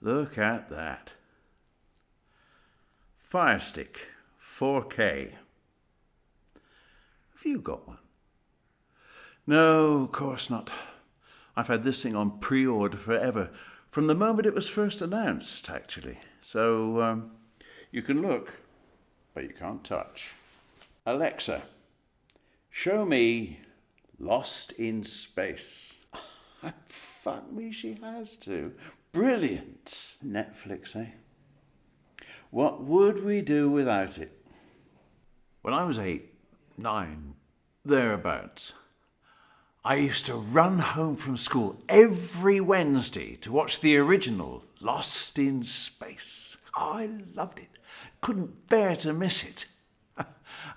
Look at that. Fire Stick 4K. Have you got one? No, of course not. I've had this thing on pre-order forever, from the moment it was first announced, actually. So, you can look, but you can't touch. Alexa, show me Lost in Space. Fuck me, she has to. Brilliant. Netflix, eh? What would we do without it? When I was 8, 9, thereabouts, I used to run home from school every Wednesday to watch the original Lost in Space. I loved it. Couldn't bear to miss it.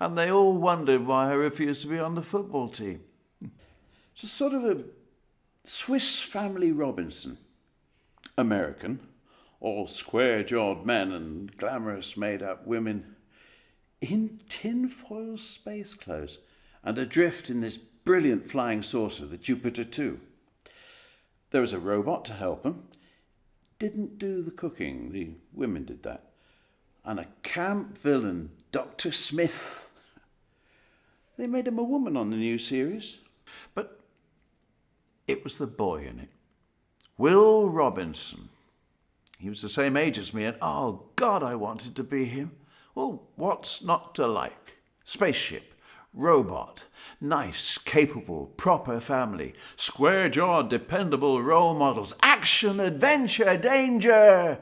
And they all wondered why I refused to be on the football team. It's a sort of a Swiss Family Robinson. American, all square-jawed men and glamorous made-up women in tinfoil space clothes and adrift in this brilliant flying saucer, the Jupiter 2. There was a robot to help them. Didn't do the cooking, the women did that. And a camp villain, Dr. Smith. They made him a woman on the new series. But it was the boy in it. Will Robinson. He was the same age as me, and oh God, I wanted to be him. Well, what's not to like? Spaceship, robot, nice, capable, proper family, square-jawed, dependable role models, action, adventure, danger,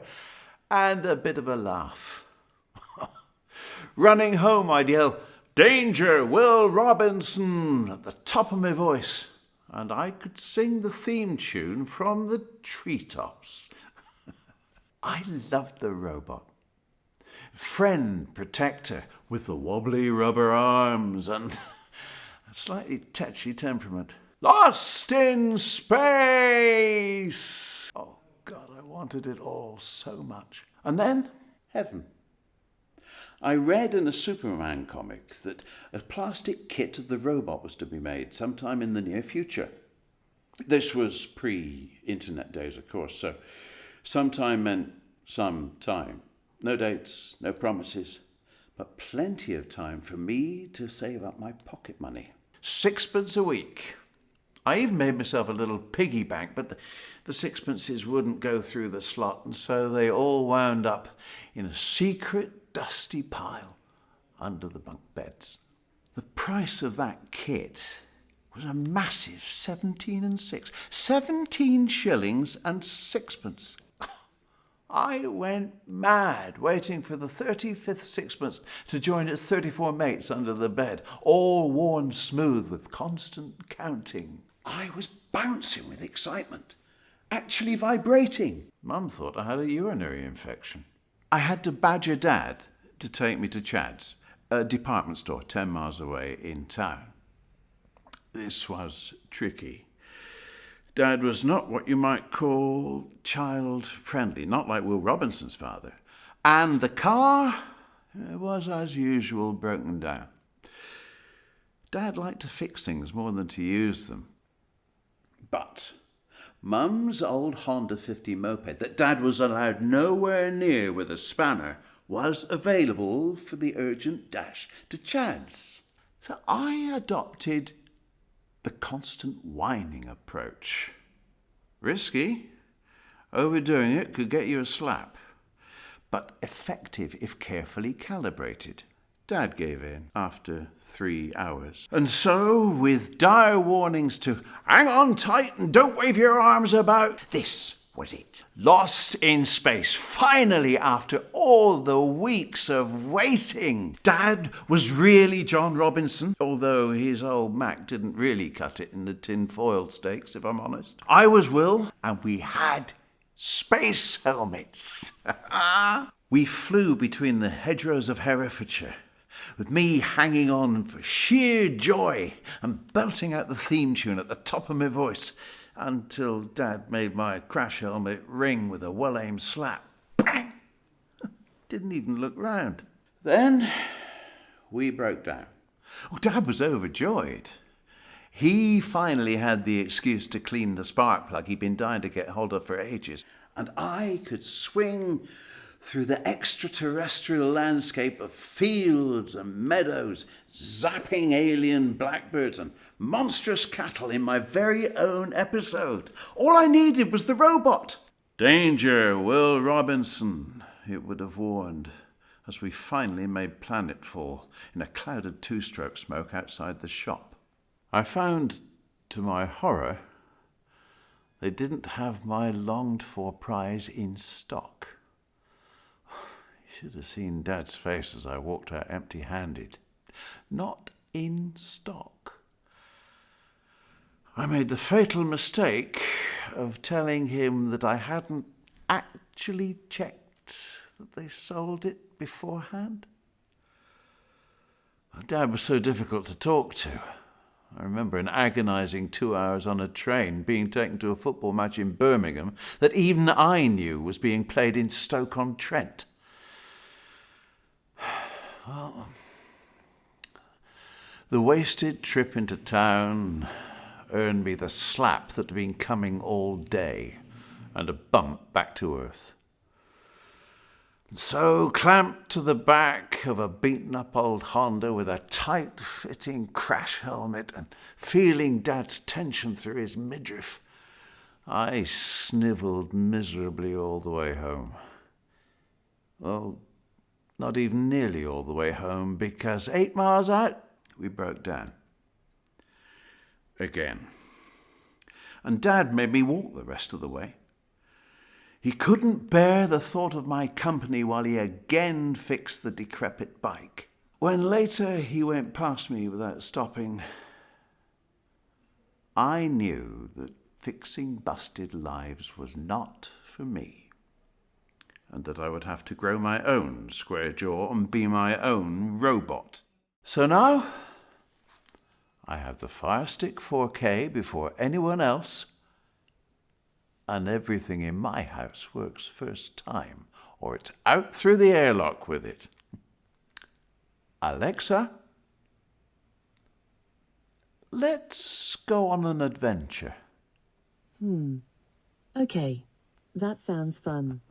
and a bit of a laugh. Running home, I'd yell, "Danger, Will Robinson," at the top of my voice. And I could sing the theme tune from the treetops. I loved the robot. Friend, protector, with the wobbly rubber arms and a slightly tetchy temperament. Lost in space! Oh, God, I wanted it all so much. And then, heaven. I read in a Superman comic that a plastic kit of the robot was to be made sometime in the near future. This was pre-internet days, of course, so sometime meant some time. No dates, no promises, but plenty of time for me to save up my pocket money. 6pence a week. I even made myself a little piggy bank, but the 6pences wouldn't go through the slot, and so they all wound up in a secret dusty pile under the bunk beds. The price of that kit was a massive 17 and 6. 17 shillings and 6pence. I went mad waiting for the 35th sixpence to join its 34 mates under the bed, all worn smooth with constant counting. I was bouncing with excitement, actually vibrating. Mum thought I had a urinary infection. I had to badger Dad to take me to Chad's, a department store 10 miles away in town. This was tricky. Dad was not what you might call child-friendly, not like Will Robinson's father. And the car was, as usual, broken down. Dad liked to fix things more than to use them. But Mum's old Honda 50 moped that Dad was allowed nowhere near with a spanner was available for the urgent dash to Chad's. So I adopted the constant whining approach. Risky. Overdoing it could get you a slap. But effective if carefully calibrated. Dad gave in after 3 hours. And so, with dire warnings to hang on tight and don't wave your arms about, this was it. Lost in space. Finally, after all the weeks of waiting. Dad was really John Robinson, although his old Mac didn't really cut it in the tinfoil stakes, if I'm honest. I was Will, and we had space helmets. We flew between the hedgerows of Herefordshire, with me hanging on for sheer joy and belting out the theme tune at the top of my voice, until Dad made my crash helmet ring with a well-aimed slap. Bang! Didn't even look round. Then we broke down. Oh, Dad was overjoyed. He finally had the excuse to clean the spark plug he'd been dying to get hold of for ages. and I could swing through the extraterrestrial landscape of fields and meadows, zapping alien blackbirds and monstrous cattle in my very own episode. All I needed was the robot. Danger, Will Robinson, it would have warned, as we finally made planetfall in a clouded two-stroke smoke outside the shop. I found, to my horror, they didn't have my longed-for prize in stock. You should have seen Dad's face as I walked out empty-handed. Not in stock. I made the fatal mistake of telling him that I hadn't actually checked that they sold it beforehand. Dad was so difficult to talk to. I remember an agonising 2 hours on a train being taken to a football match in Birmingham that even I knew was being played in Stoke-on-Trent. Well, the wasted trip into town earned me the slap that had been coming all day and a bump back to earth. So, clamped to the back of a beaten-up old Honda with a tight-fitting crash helmet and feeling Dad's tension through his midriff, I snivelled miserably all the way home. Well, not even nearly all the way home, because 8 miles out, we broke down. Again. And Dad made me walk the rest of the way. He couldn't bear the thought of my company while he again fixed the decrepit bike. When later he went past me without stopping, I knew that fixing busted lives was not for me, and that I would have to grow my own square jaw and be my own robot. So now I have the Fire Stick 4K before anyone else, and everything in my house works first time, or it's out through the airlock with it. Alexa, let's go on an adventure. Okay, that sounds fun.